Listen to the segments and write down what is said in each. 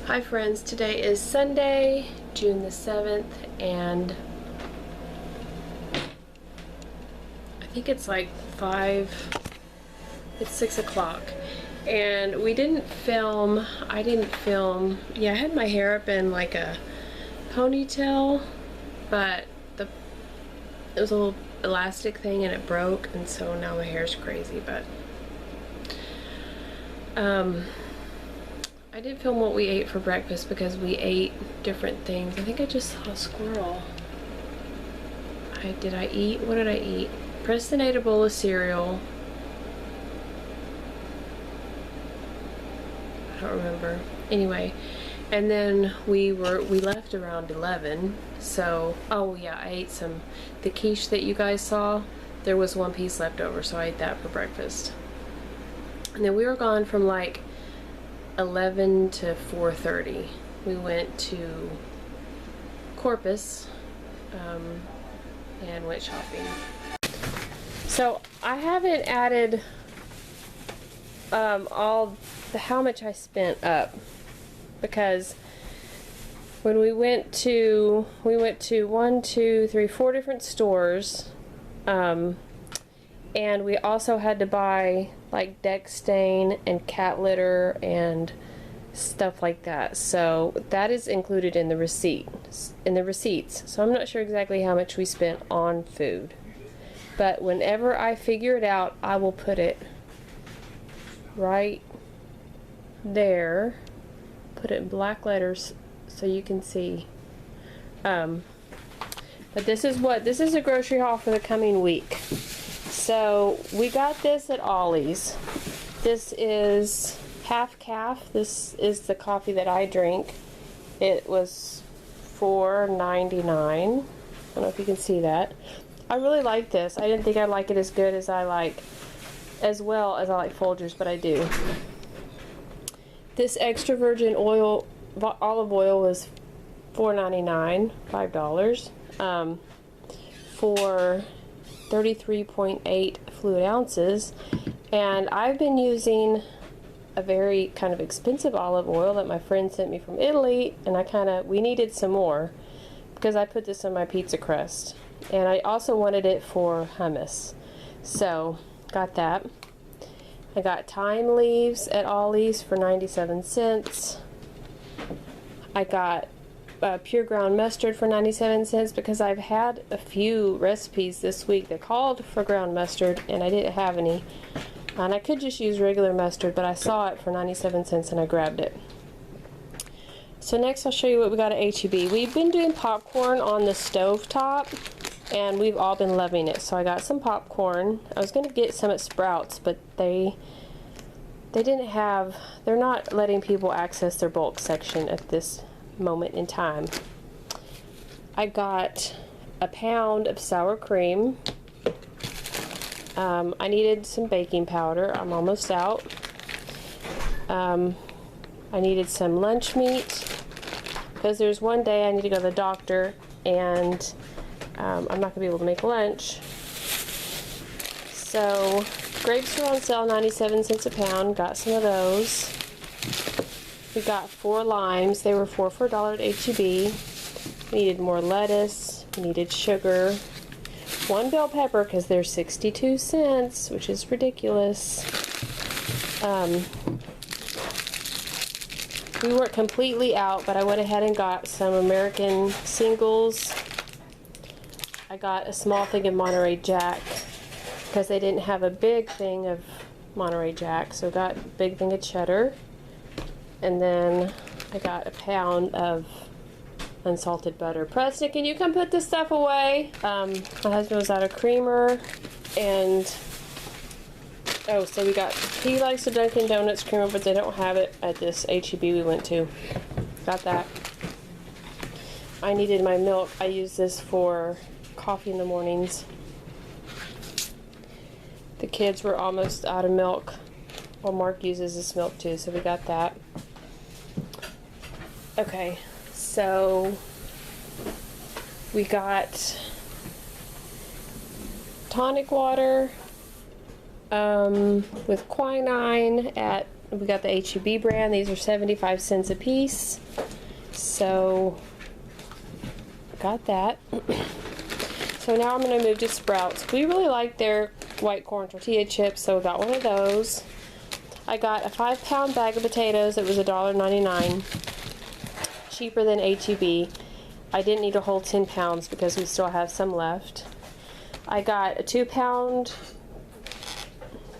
Hi friends, today is Sunday, June the 7th, and I think it's like 6 o'clock. And we didn't film, I had my hair up in like a ponytail, but it was a little elastic thing and it broke, and so now my hair's crazy, but I didn't film what we ate for breakfast because we ate different things. I think I just saw a squirrel. What did I eat? Preston ate a bowl of cereal. I don't remember. Anyway, and then we left around 11. So, oh yeah, I ate the quiche that you guys saw. There was one piece left over, so I ate that for breakfast. And then we were gone from like 11 to 4:30. We went to Corpus and went shopping. So I haven't added how much I spent up, because when we went to 4 different stores, and we also had to buy like deck stain and cat litter and stuff like that. So that is included in the receipts. So I'm not sure exactly how much we spent on food. But whenever I figure it out, I will put it right there. Put it in black letters so you can see. But this is a grocery haul for the coming week. So we got this at Ollie's. This is half calf. This is the coffee that I drink. It was $4.99. I don't know if you can see that. I really like this. I didn't think I'd like it as well as I like Folgers, but I do. This extra virgin olive oil was $4.99, $5, for 33.8 fluid ounces. And I've been using a very kind of expensive olive oil that my friend sent me from Italy, and we needed some more because I put this on my pizza crust, and I also wanted it for hummus, so got that. I got thyme leaves at Ollie's for 97 cents. I got pure ground mustard for 97 cents because I've had a few recipes this week that called for ground mustard and I didn't have any. And I could just use regular mustard, but I saw it for 97 cents and I grabbed it. So next I'll show you what we got at H-E-B. We've been doing popcorn on the stove top and we've all been loving it. So I got some popcorn. I was going to get some at Sprouts, but they're not letting people access their bulk section at this moment in time. I got a pound of sour cream. I needed some baking powder. I'm almost out. I needed some lunch meat because there's one day I need to go to the doctor and I'm not going to be able to make lunch. So grapes were on sale, 97 cents a pound. Got some of those. We got 4 limes. They were $4 for $1 at H-E-B. We needed more lettuce. We needed sugar. 1 bell pepper because they're 62 cents, which is ridiculous. We weren't completely out, but I went ahead and got some American singles. I got a small thing of Monterey Jack because they didn't have a big thing of Monterey Jack, so got a big thing of cheddar. And then I got a pound of unsalted butter. Preston, can you come put this stuff away? My husband was out of creamer, and so he likes the Dunkin' Donuts creamer, but they don't have it at this H-E-B we went to. Got that. I needed my milk. I use this for coffee in the mornings. The kids were almost out of milk. Well, Mark uses this milk too, so we got that. Okay, so we got tonic water with quinine at We got the HEB brand. These are 75 cents a piece. So, got that. So now I'm going to move to Sprouts. We really like their white corn tortilla chips, so we got one of those. I got a 5-pound bag of potatoes. It was $1.99. Cheaper than HEB. I didn't need a whole 10 pounds because we still have some left. I got a 2 pounds?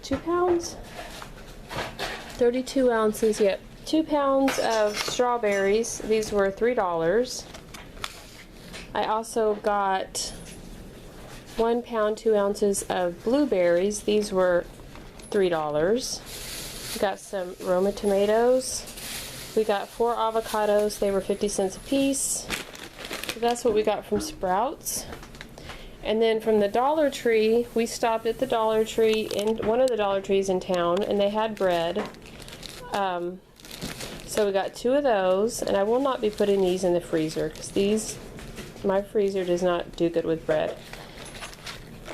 32 ounces, yep. 2 pounds of strawberries. These were $3. I also got 1 pound, 2 ounces of blueberries. These were $3. We got some Roma tomatoes. We got 4 avocados. They were 50 cents a piece. So that's what we got from Sprouts. And then from the Dollar Tree, we stopped at the Dollar Tree, in one of the Dollar Trees in town, and they had bread. So we got 2 of those, and I will not be putting these in the freezer because my freezer does not do good with bread.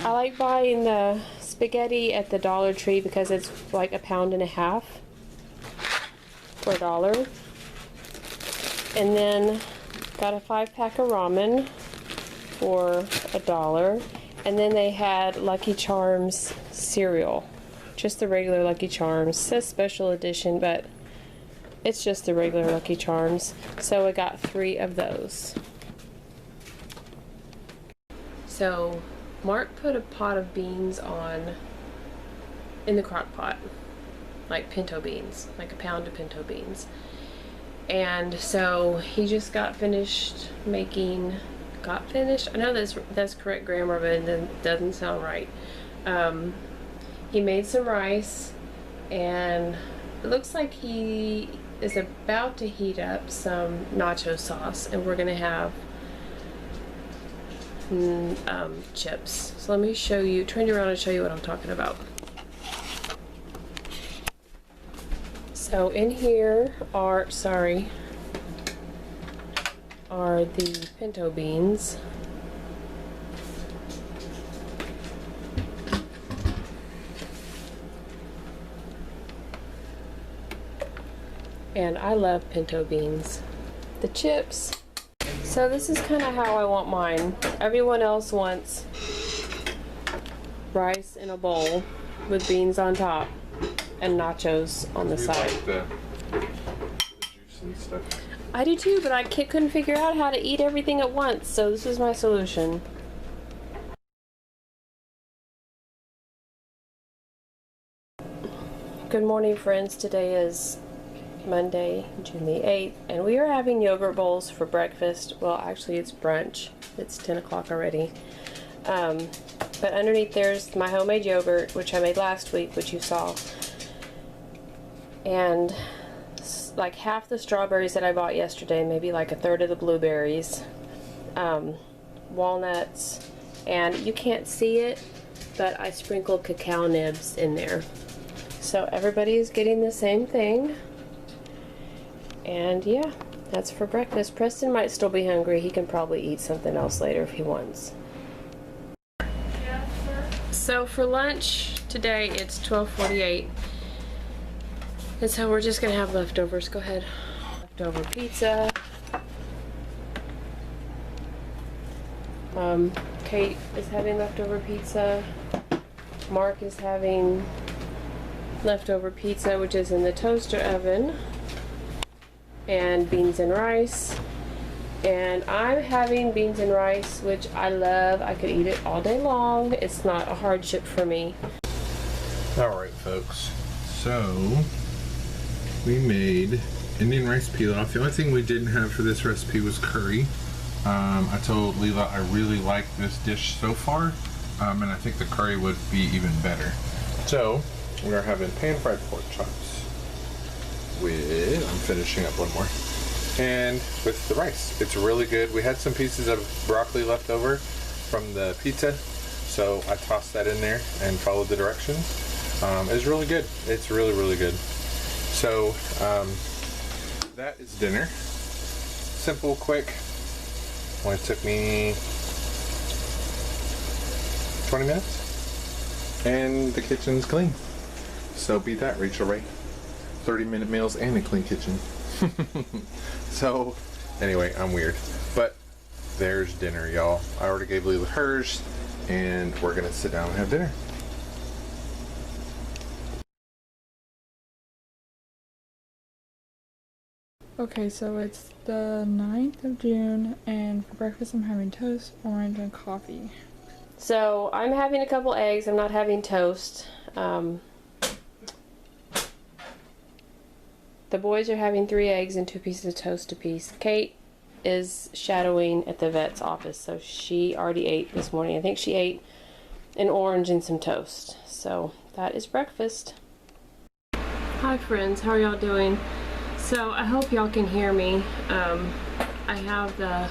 I like buying the spaghetti at the Dollar Tree because it's like $1.5 pounds for $1. And then got a 5-pack of ramen for $1. And then they had Lucky Charms cereal, just the regular Lucky Charms. It says special edition, but it's just the regular Lucky Charms. So I got 3 of those. So Mark put a pot of beans in the crock pot, like pinto beans, like a pound of pinto beans. And so he just got finished making, I know that's correct grammar, but it doesn't sound right. He made some rice, and it looks like he is about to heat up some nacho sauce, and we're gonna have chips. So let me show you, turn you around and show you what I'm talking about. So in here are the pinto beans. And I love pinto beans. The chips. So this is kind of how I want mine. Everyone else wants rice in a bowl with beans on top and nachos on the side. Like the juice and stuff. I do too, but I couldn't figure out how to eat everything at once, so this is my solution. Good morning, friends. Today is Monday, June the 8th, and we are having yogurt bowls for breakfast. Well, actually it's brunch. It's 10 o'clock already. But underneath there's my homemade yogurt, which I made last week, which you saw. And like half the strawberries that I bought yesterday, maybe like a third of the blueberries, walnuts, and you can't see it, but I sprinkled cacao nibs in there. So everybody is getting the same thing. And yeah, that's for breakfast. Preston might still be hungry. He can probably eat something else later if he wants. So for lunch today, it's 12:48. And so we're just gonna have leftovers. Go ahead. Leftover pizza. Kate is having leftover pizza. Mark is having leftover pizza, which is in the toaster oven. And beans and rice. And I'm having beans and rice, which I love. I could eat it all day long. It's not a hardship for me. Alright folks, so we made Indian rice pilaf. The only thing we didn't have for this recipe was curry. I told Leila I really like this dish so far, and I think the curry would be even better. So we are having pan-fried pork chops with, I'm finishing up one more, and with the rice. It's really good. We had some pieces of broccoli left over from the pizza, so I tossed that in there and followed the directions. It's really good. It's really good. So that is dinner. Simple, quick. Only took me 20 minutes. And the kitchen's clean. So beat that, Rachel Ray. 30-minute meals and a clean kitchen. So, anyway, I'm weird. But there's dinner, y'all. I already gave Leila hers, and we're gonna sit down and have dinner. Okay, so it's the 9th of June, and for breakfast I'm having toast, orange, and coffee. So I'm having a couple eggs. I'm not having toast. The boys are having 3 eggs and 2 pieces of toast apiece. Kate is shadowing at the vet's office, so she already ate this morning. I think she ate an orange and some toast. So that is breakfast. Hi friends, how are y'all doing? So I hope y'all can hear me. I have the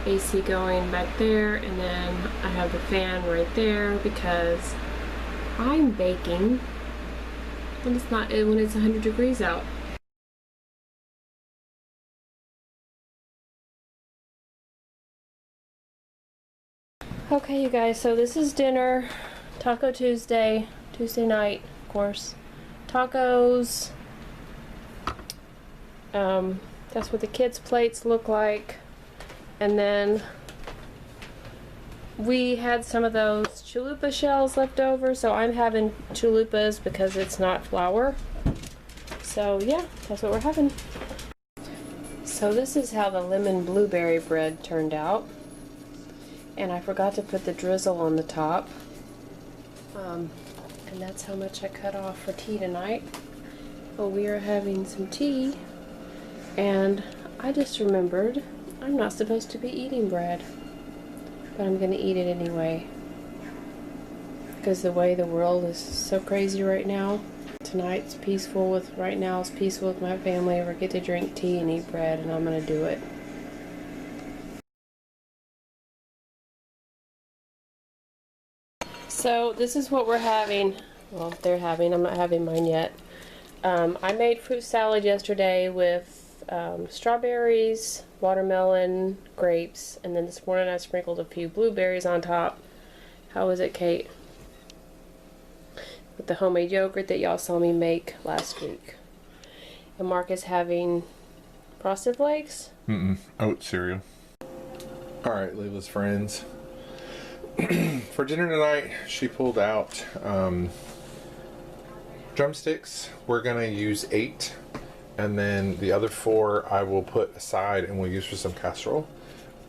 AC going back there, and then I have the fan right there because I'm baking when it's 100 degrees out. Okay, you guys, so this is dinner. Taco Tuesday night, of course. Tacos. That's what the kids' plates look like. And then we had some of those chalupa shells left over, so I'm having chalupas because it's not flour. So yeah, that's what we're having. So this is how the lemon blueberry bread turned out. And I forgot to put the drizzle on the top. And that's how much I cut off for tea tonight. But we are having some tea. And I just remembered I'm not supposed to be eating bread. But I'm going to eat it anyway. Because the way the world is so crazy right now. Tonight's peaceful with, right now it's peaceful with my family. We get to drink tea and eat bread, and I'm going to do it. So this is what we're having. Well, they're having. I'm not having mine yet. I made fruit salad yesterday with strawberries, watermelon, grapes, and then this morning I sprinkled a few blueberries on top. How was it, Kate? With the homemade yogurt that y'all saw me make last week. And Mark is having Frosted Flakes. Oat cereal. Alright, Leila's friends. For dinner tonight, she pulled out drumsticks. We're gonna use 8, and then the other 4 I will put aside and we'll use for some casserole.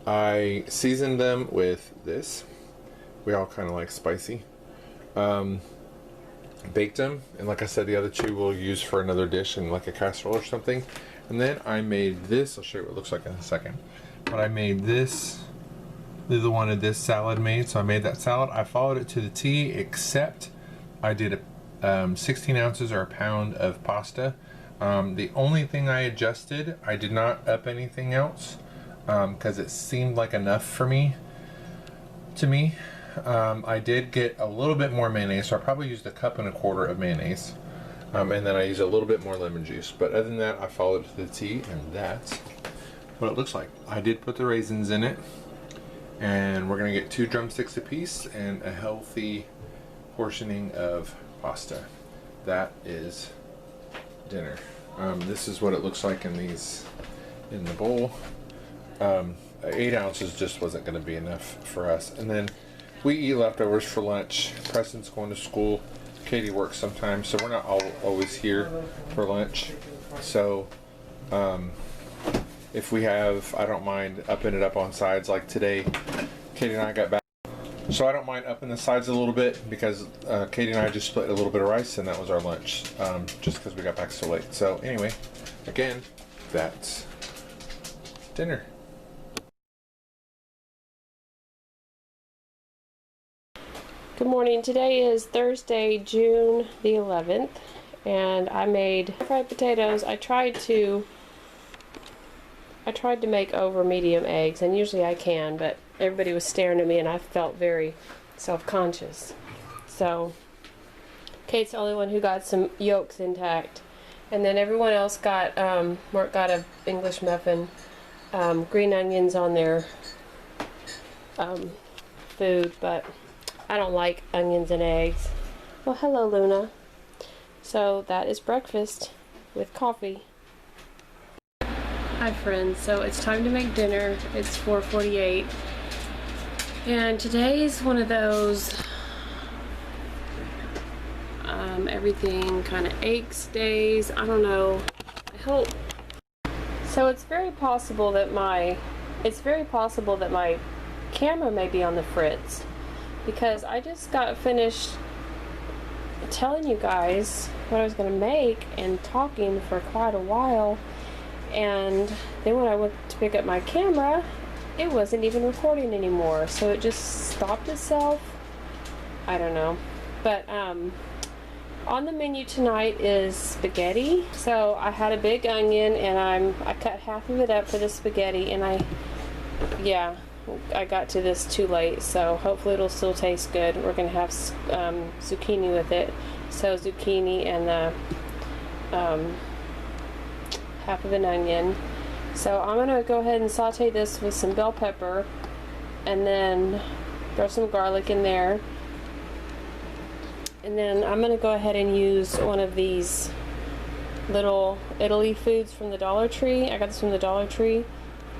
I seasoned them with this. We all kind of like spicy. Baked them, and like I said, the other 2 we'll use for another dish in like a casserole or something. And then I made this. I'll show you what it looks like in a second. But I made this. Lila wanted this salad made, so I made that salad. I followed it to the T, except I did 16 ounces or a pound of pasta. The only thing I adjusted, I did not up anything else because it seemed like enough for me. I did get a little bit more mayonnaise, so I probably used 1.25 cups of mayonnaise. And then I used a little bit more lemon juice. But other than that, I followed it to the T, and that's what it looks like. I did put the raisins in it. And we're gonna get 2 drumsticks apiece and a healthy portioning of pasta. That is dinner. This is what it looks like in the bowl. 8 ounces just wasn't gonna be enough for us. And then we eat leftovers for lunch. Preston's going to school. Katie works sometimes, so we're not always here for lunch. So if we have, I don't mind upping it up on sides. Like today, Katie and I got back, so I don't mind upping the sides a little bit because Katie and I just split a little bit of rice, and that was our lunch, just because we got back so late. So anyway, again, that's dinner. Good morning. Today is Thursday, June the 11th, and I made fried potatoes. I tried to make over medium eggs, and usually I can, but everybody was staring at me and I felt very self-conscious. So Kate's the only one who got some yolks intact, and then everyone else got Mark got a English muffin, green onions on their food, but I don't like onions and eggs. Well, hello Luna. So that is breakfast. with coffee. Hi friends, so it's time to make dinner. It's 4:48 and today's one of those everything kind of aches days. I don't know. I hope. So it's very possible that my camera may be on the fritz, because I just got finished telling you guys what I was going to make and talking for quite a while, and then when I went to pick up my camera, it wasn't even recording anymore, so it just stopped itself. I don't know. But on the menu tonight is spaghetti. So I had a big onion and I cut half of it up for the spaghetti, and I got to this too late, so hopefully it'll still taste good. We're gonna have zucchini with it, so zucchini and the half of an onion. So I'm gonna go ahead and saute this with some bell pepper, and then throw some garlic in there, and then I'm gonna go ahead and use one of these little Italy foods from the Dollar Tree. I got this from the Dollar Tree,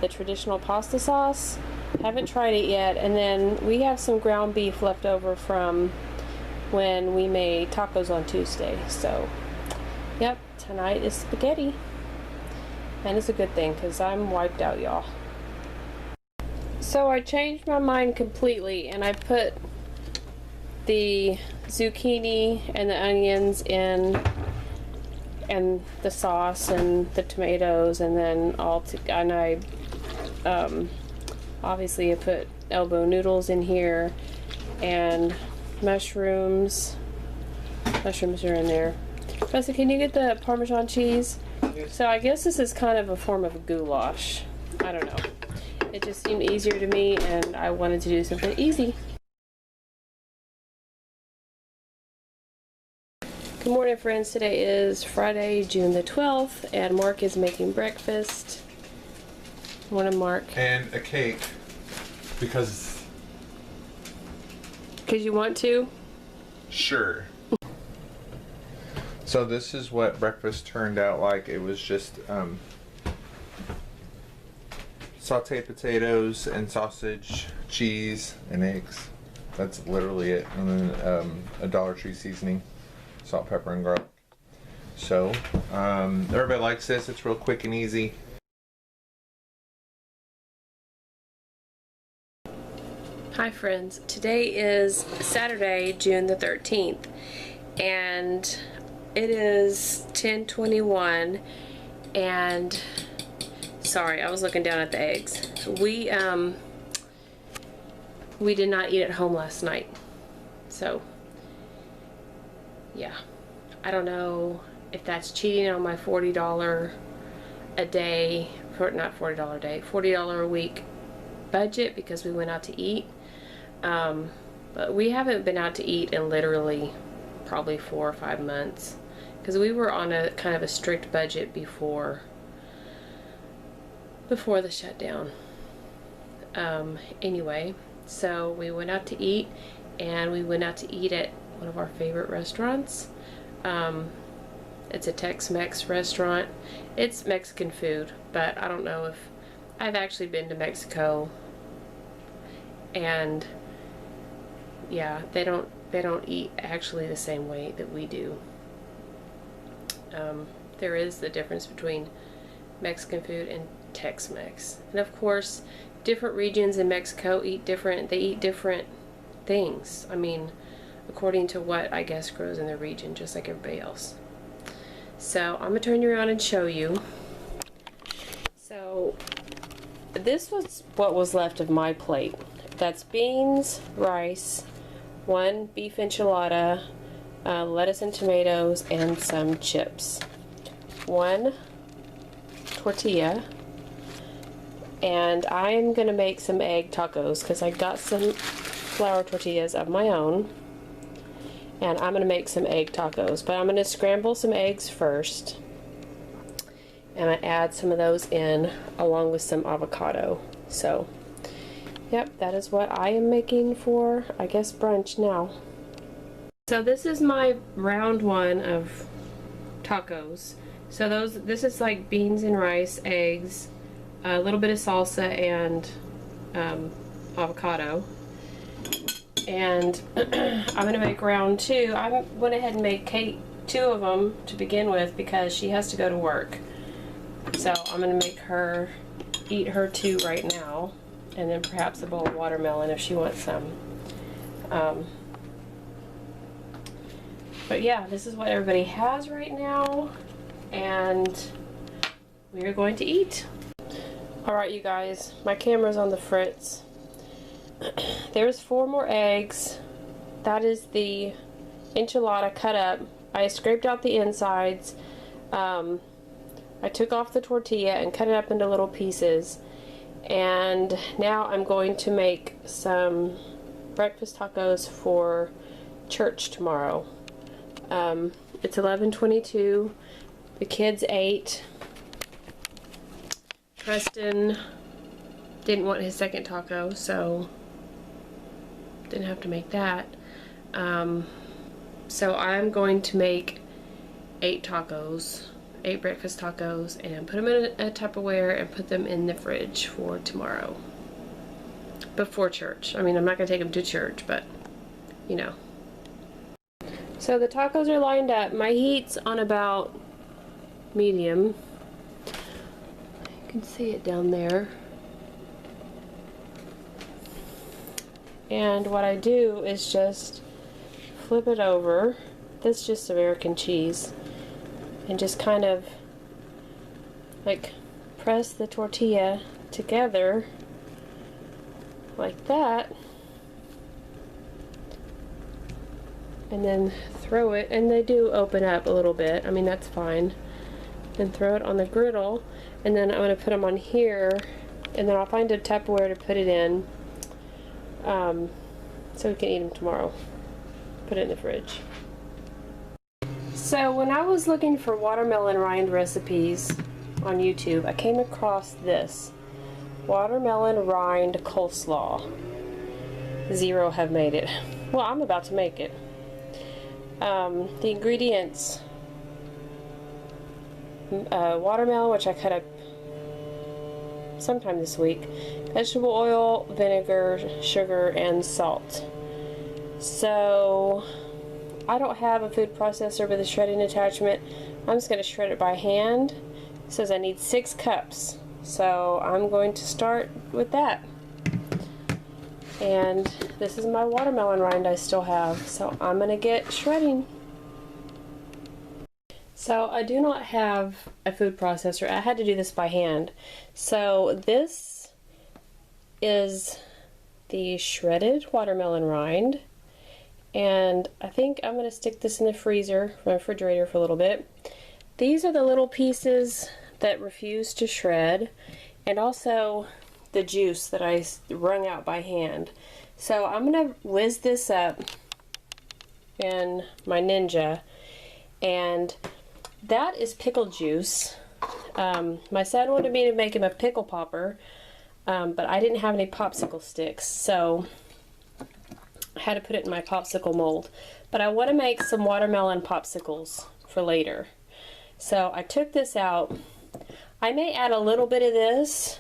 the traditional pasta sauce. Haven't tried it yet. And then we have some ground beef left over from when we made tacos on Tuesday. So yep, tonight is spaghetti, and it's a good thing because I'm wiped out, y'all. So I changed my mind completely, and I put the zucchini and the onions in, and the sauce and the tomatoes, and then obviously I put elbow noodles in here, and mushrooms are in there. Bessie, can you get the Parmesan cheese? Yes. So I guess this is kind of a form of a goulash. I don't know. It just seemed easier to me, and I wanted to do something easy. Good morning, friends. Today is Friday, June the 12th, and Mark is making breakfast. Morning, Mark. And a cake, because you want to? sure. So this is what breakfast turned out like. It was just sauteed potatoes and sausage, cheese, and eggs. That's literally it. And then a Dollar Tree seasoning, salt, pepper, and garlic. So everybody likes this. It's real quick and easy. Hi friends, today is Saturday, June the 13th, and it is 10:21, and sorry, I was looking down at the eggs. We did not eat at home last night, so yeah, I don't know if that's cheating on my $40 a day, not $40 a day, $40 a week budget, because we went out to eat. But we haven't been out to eat in literally probably 4 or 5 months, because we were on a kind of a strict budget before the shutdown. Anyway, so we went out to eat, and we went out to eat at one of our favorite restaurants. It's a Tex-Mex restaurant. It's Mexican food, but I don't know if I've actually been to Mexico, and yeah, they don't eat actually the same way that we do. There is the difference between Mexican food and Tex-Mex, and of course different regions in Mexico eat different things. I mean, according to what I guess grows in their region, just like everybody else. So I'm gonna turn you around and show you. So this was what was left of my plate. That's beans, rice, one beef enchilada, lettuce and tomatoes, and some chips. One tortilla, and I'm gonna make some egg tacos because I got some flour tortillas of my own, and I'm gonna make some egg tacos. But I'm gonna scramble some eggs first, and I add some of those in along with some avocado. So yep, that is what I am making for, I guess, brunch now. So this is my round one of tacos. So this is like beans and rice, eggs, a little bit of salsa, and avocado. And I'm gonna make round 2. I went ahead and made Kate 2 of them to begin with because she has to go to work. So I'm gonna make her eat her 2 right now, and then perhaps a bowl of watermelon if she wants some. But yeah, this is what everybody has right now, and we are going to eat. Alright you guys, my camera's on the fritz. There's 4 more eggs. That is the enchilada cut up. I scraped out the insides. I took off the tortilla and cut it up into little pieces. And now I'm going to make some breakfast tacos for church tomorrow. It's 11:22. The kids ate. Preston didn't want his second taco, so didn't have to make that. So I'm going to make 8 tacos, 8 breakfast tacos, and put them in a Tupperware and put them in the fridge for tomorrow. Before church. I mean, I'm not going to take them to church, but, you know. So the tacos are lined up. My heat's on about medium. You can see it down there. And what I do is just flip it over. This is just American cheese. And just kind of like press the tortilla together like that. And then throw it, and they do open up a little bit. I mean, that's fine. And throw it on the griddle, and then I'm going to put them on here, and then I'll find a Tupperware to put it in, so we can eat them tomorrow. Put it in the fridge. So when I was looking for watermelon rind recipes on YouTube, I came across this watermelon rind coleslaw. 0 have made it. Well, I'm about to make it. The ingredients: watermelon, which I cut up sometime this week, vegetable oil, vinegar, sugar, and salt. So I don't have a food processor with a shredding attachment. I'm just going to shred it by hand. It says I need 6 cups, so I'm going to start with that. And this is my watermelon rind I still have, so I'm going to get shredding. So I do not have a food processor. I had to do this by hand. So this is the shredded watermelon rind, and I think I'm going to stick this in the freezer, my refrigerator, for a little bit. These are the little pieces that refuse to shred, and also the juice that I wrung out by hand. So I'm going to whiz this up in my Ninja, and that is pickle juice. My son wanted me to make him a pickle popper, but I didn't have any popsicle sticks, so I had to put it in my popsicle mold. But I want to make some watermelon popsicles for later. So I took this out. I may add a little bit of this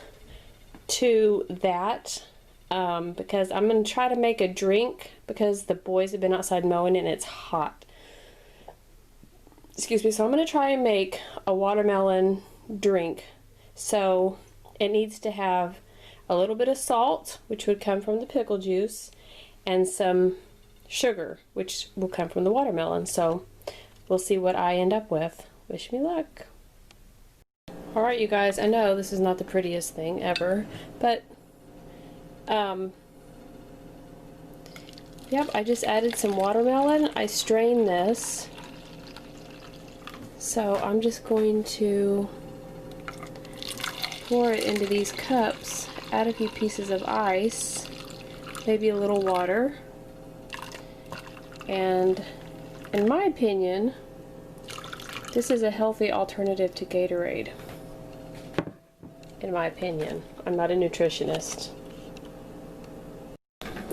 to that because I'm going to try to make a drink because the boys have been outside mowing and it's hot. Excuse me. So I'm going to try and make a watermelon drink. So it needs to have a little bit of salt, which would come from the pickle juice, and some sugar, which will come from the watermelon. So we'll see what I end up with. Wish me luck. Alright you guys, I know this is not the prettiest thing ever, but yep, I just added some watermelon. I strained this, so I'm just going to pour it into these cups, add a few pieces of ice, maybe a little water, and in my opinion, this is a healthy alternative to Gatorade. In my opinion. I'm not a nutritionist.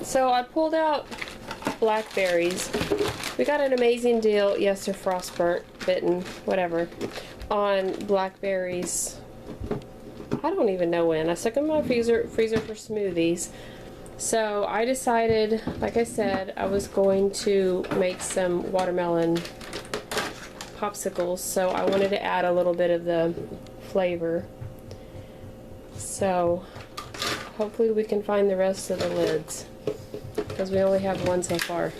So I pulled out blackberries. We got an amazing deal. Yes, they're frostbitten, whatever. on blackberries. I don't even know when. I stuck them in my freezer for smoothies. So I decided, like I said, I was going to make some watermelon popsicles. So I wanted to add a little bit of the flavor. So hopefully we can find the rest of the lids, because we only have one so far.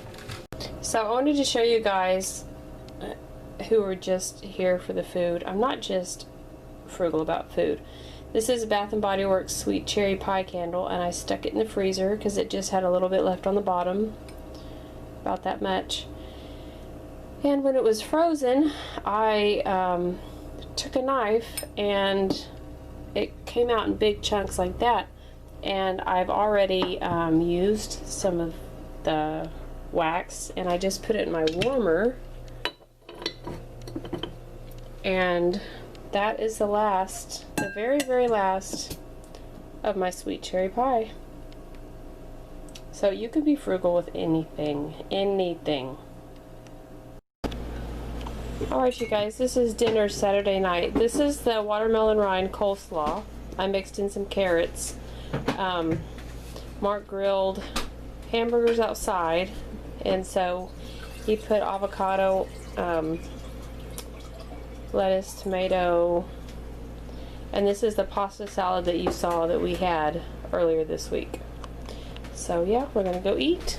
So I wanted to show you guys who are just here for the food. I'm not just frugal about food. This is a Bath & Body Works Sweet Cherry Pie Candle, and I stuck it in the freezer because it just had a little bit left on the bottom, about that much. And when it was frozen, I took a knife and it came out in big chunks like that. And I've already used some of the wax, and I just put it in my warmer. And that is the very, very last of my sweet cherry pie. So you can be frugal with anything. Alright, you guys, this is dinner Saturday night. This is the watermelon rind coleslaw. I mixed in some carrots. Mark grilled hamburgers outside, and so he put avocado, lettuce, tomato, and this is the pasta salad that you saw that we had earlier this week. So yeah, we're gonna go eat.